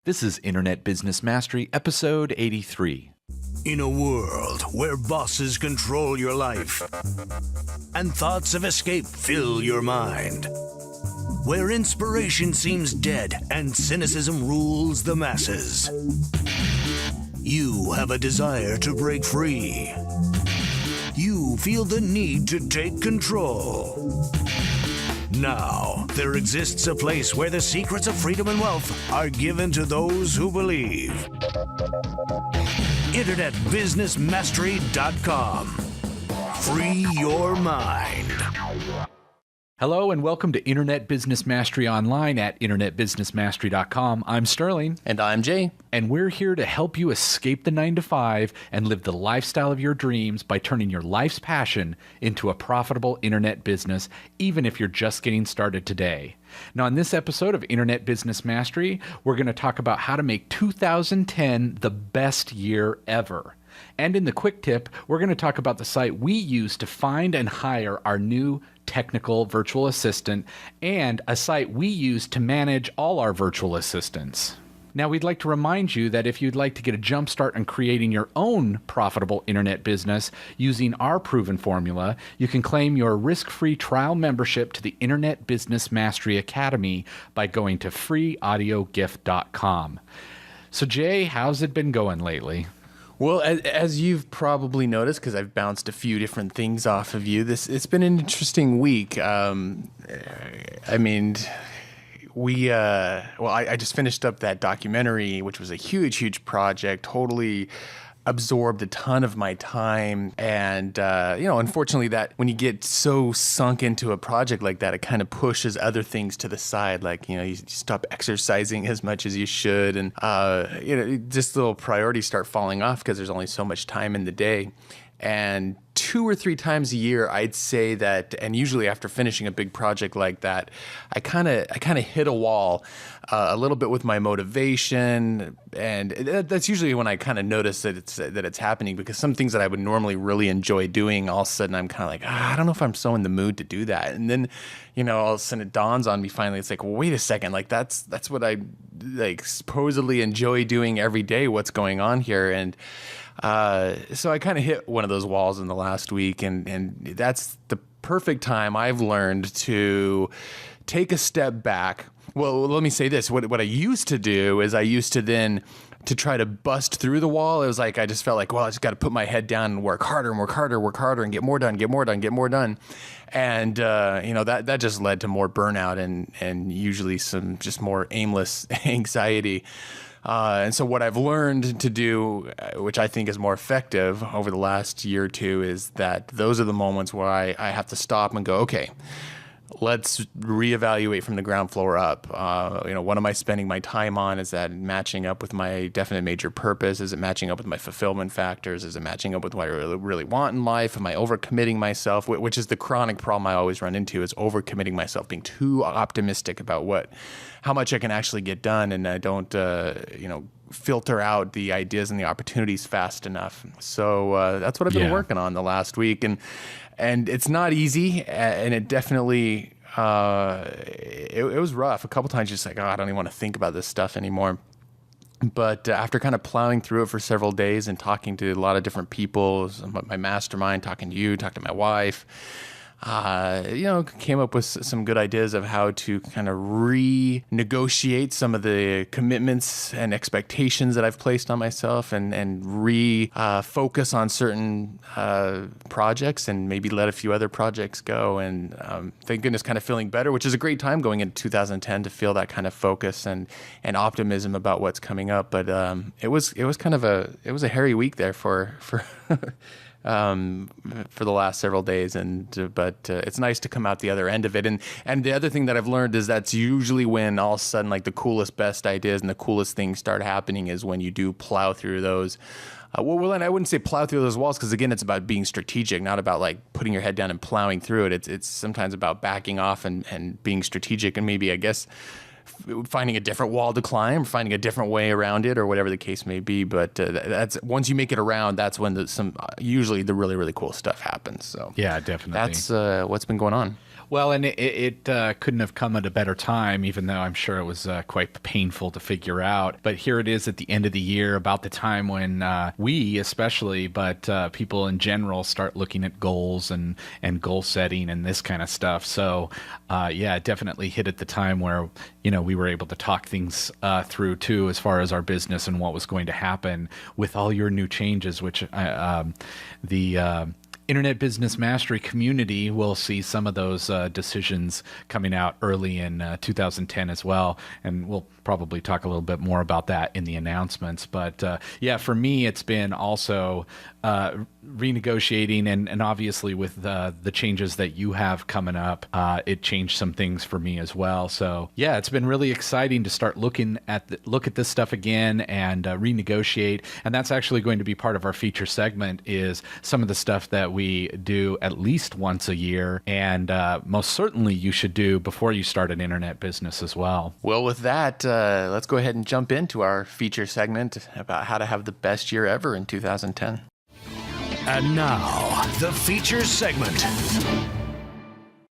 This is Internet Business Mastery, episode 83. In a world where bosses control your life and thoughts of escape fill your mind, where inspiration seems dead and cynicism rules the masses, you have a desire to break free. You feel the need to take control. Now, there exists a place where the secrets of freedom and wealth are given to those who believe. InternetBusinessMastery.com. Free your mind. Hello and welcome to Internet Business Mastery Online at InternetBusinessMastery.com. I'm Sterling. And I'm Jay. And we're here to help you escape the 9-to-5 and live the lifestyle of your dreams by turning your life's passion into a profitable internet business, even if you're just getting started today. Now, in this episode of Internet Business Mastery, we're going to talk about how to make 2010 the best year ever. And in the quick tip, we're going to talk about the site we use to find and hire our new technical virtual assistant and a site we use to manage all our virtual assistants. Now, we'd like to remind you that if you'd like to get a jump start on creating your own profitable internet business using our proven formula, you can claim your risk-free trial membership to the Internet Business Mastery Academy by going to freeaudiogift.com. So, Jay, how's it been going lately? Well, as you've probably noticed, because I've bounced a few different things off of you, it's been an interesting week. I just finished up that documentary, which was a huge project, totally absorbed a ton of my time. And, unfortunately that when you get so sunk into a project like that, it kind of pushes other things to the side. Like, you stop exercising as much as you should. And, just little priorities start falling off because there's only so much time in the day. And 2 or 3 times a year, I'd say that, and usually after finishing a big project like that, I kind of hit a wall a little bit with my motivation, and that's usually when I kind of notice that it's happening, because some things that I would normally really enjoy doing, all of a sudden I'm kind of like, I don't know if I'm so in the mood to do that, and then all of a sudden it dawns on me finally. It's like, well, wait a second, like that's what I supposedly enjoy doing every day. What's going on here? And so I kind of hit one of those walls in the last week, and that's the perfect time I've learned to take a step back. Well, let me say this. What I used to do is I used to then to try to bust through the wall. It was like I just felt like, well, I just got to put my head down and work harder and get more done. And, that just led to more burnout and usually some just more aimless anxiety. And so what I've learned to do, which I think is more effective over the last year or two, is that those are the moments where I have to stop and go, okay, let's reevaluate from the ground floor up. What am I spending my time on? Is that matching up with my definite major purpose? Is it matching up with my fulfillment factors? Is it matching up with what I really want in life? Am I overcommitting myself? Which is the chronic problem I always run into, is overcommitting myself, being too optimistic about how much I can actually get done, and I don't, filter out the ideas and the opportunities fast enough. So that's what I've been working on the last week, and it's not easy, and it definitely it was rough. A couple times, just like, I don't even want to think about this stuff anymore. But after kind of plowing through it for several days and talking to a lot of different people, my mastermind, talking to my wife, came up with some good ideas of how to kind of renegotiate some of the commitments and expectations that I've placed on myself, and focus on certain projects and maybe let a few other projects go. And thank goodness, kind of feeling better, which is a great time going into 2010 to feel that kind of focus and optimism about what's coming up. But it was a hairy week there for the last several days, but it's nice to come out the other end of it. And the other thing that I've learned is that's usually when all of a sudden, like, the coolest, best ideas and the coolest things start happening, is when you do plow through those. And I wouldn't say plow through those walls, because again, it's about being strategic, not about like putting your head down and plowing through it. It's sometimes about backing off and being strategic, and maybe, I guess, finding a different wall to climb, finding a different way around it, or whatever the case may be. But that's once you make it around, that's when usually the really, really cool stuff happens. So yeah, definitely. That's what's been going on. Well, and it couldn't have come at a better time, even though I'm sure it was quite painful to figure out. But here it is at the end of the year, about the time when we especially, but people in general start looking at goals and goal setting and this kind of stuff. So yeah, it definitely hit at the time where, we were able to talk things through too, as far as our business and what was going to happen with all your new changes, which the Internet Business Mastery community will see some of those decisions coming out early in 2010 as well. And we'll probably talk a little bit more about that in the announcements. But yeah, for me, it's been also renegotiating and obviously with the changes that you have coming up, it changed some things for me as well. So yeah, it's been really exciting to start look at this stuff again and renegotiate. And that's actually going to be part of our feature segment, is some of the stuff that we do at least once a year, and most certainly you should do before you start an internet business as well. Well, with that, let's go ahead and jump into our feature segment about how to have the best year ever in 2010. And now, the features segment.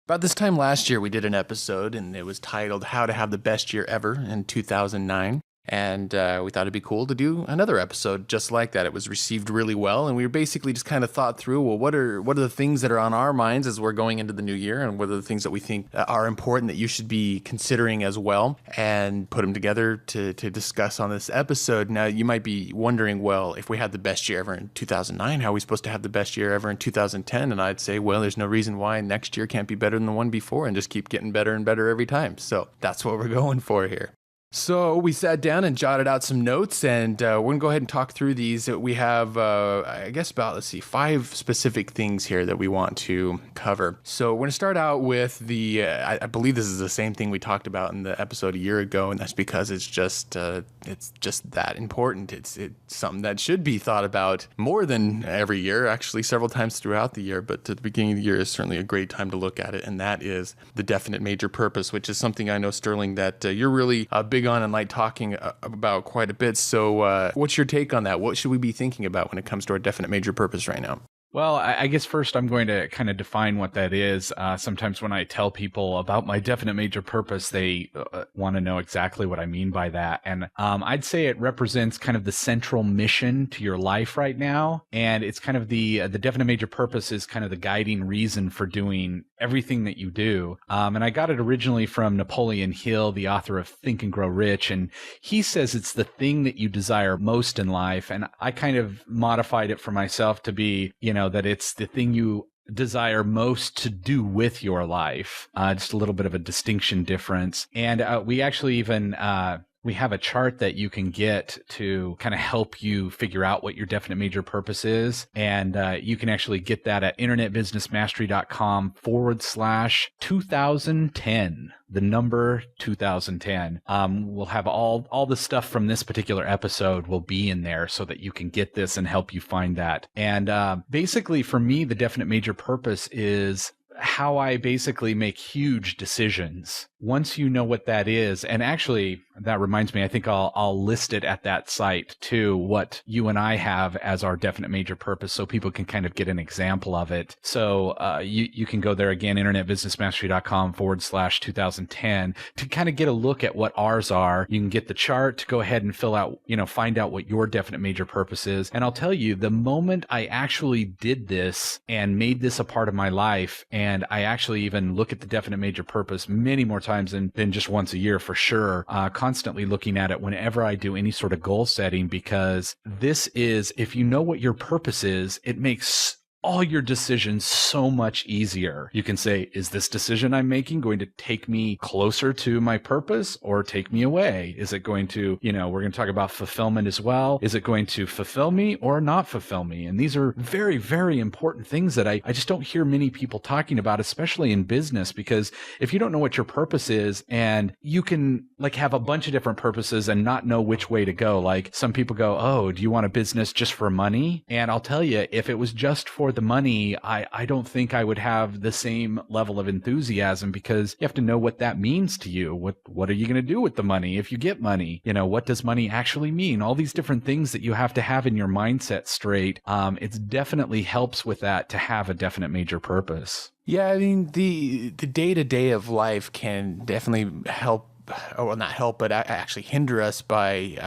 About this time last year, we did an episode, and it was titled How to Have the Best Year Ever in 2009. And we thought it'd be cool to do another episode just like that. It was received really well, and we basically just kind of thought through, well, what are the things that are on our minds as we're going into the new year, and what are the things that we think are important that you should be considering as well, and put them together to discuss on this episode. Now, you might be wondering, well, if we had the best year ever in 2009, how are we supposed to have the best year ever in 2010? And I'd say, well, there's no reason why next year can't be better than the one before, and just keep getting better and better every time. So that's what we're going for here. So we sat down and jotted out some notes, and we're going to go ahead and talk through these. We have, I guess, about, 5 specific things here that we want to cover. So we're going to start out with I believe this is the same thing we talked about in the episode a year ago, and that's because it's just that important. It's something that should be thought about more than every year, actually several times throughout the year, but at the beginning of the year is certainly a great time to look at it, and that is the definite major purpose, which is something I know, Sterling, that you're really big on and like talking about quite a bit. So what's your take on that? What should we be thinking about when it comes to our definite major purpose right now? Well, I guess first I'm going to kind of define what that is. Sometimes when I tell people about my definite major purpose, they want to know exactly what I mean by that. And I'd say it represents kind of the central mission to your life right now. And it's kind of the definite major purpose is kind of the guiding reason for doing everything that you do. And I got it originally from Napoleon Hill, the author of Think and Grow Rich. And he says it's the thing that you desire most in life. And I kind of modified it for myself to be, that it's the thing you desire most to do with your life. Just a little bit of a distinction difference. And we actually even we have a chart that you can get to kind of help you figure out what your definite major purpose is. And you can actually get that at internetbusinessmastery.com/2010, the number 2010. We'll have all the stuff from this particular episode will be in there so that you can get this and help you find that. And basically for me, the definite major purpose is how I basically make huge decisions. Once you know what that is, and actually that reminds me, I think I'll list it at that site too, what you and I have as our definite major purpose, so people can kind of get an example of it. So you can go there again, internetbusinessmastery.com/2010 to kind of get a look at what ours are. You can get the chart, go ahead and fill out, find out what your definite major purpose is. And I'll tell you, the moment I actually did this and made this a part of my life, and I actually even look at the definite major purpose many more times than just once a year for sure, constantly looking at it whenever I do any sort of goal setting, because this is, if you know what your purpose is, it makes all your decisions so much easier. You can say, is this decision I'm making going to take me closer to my purpose or take me away? Is it going to, we're going to talk about fulfillment as well. Is it going to fulfill me or not fulfill me? And these are very, very important things that I just don't hear many people talking about, especially in business, because if you don't know what your purpose is, and you can have a bunch of different purposes and not know which way to go. Like some people go, oh, do you want a business just for money? And I'll tell you, if it was just for for the money, I don't think I would have the same level of enthusiasm, because you have to know what that means to you. What are you going to do with the money if you get money? You know, what does money actually mean? All these different things that you have to have in your mindset straight. It definitely helps with that to have a definite major purpose. Yeah, I mean, the day-to-day of life can definitely help, or not help, but actually hinder us by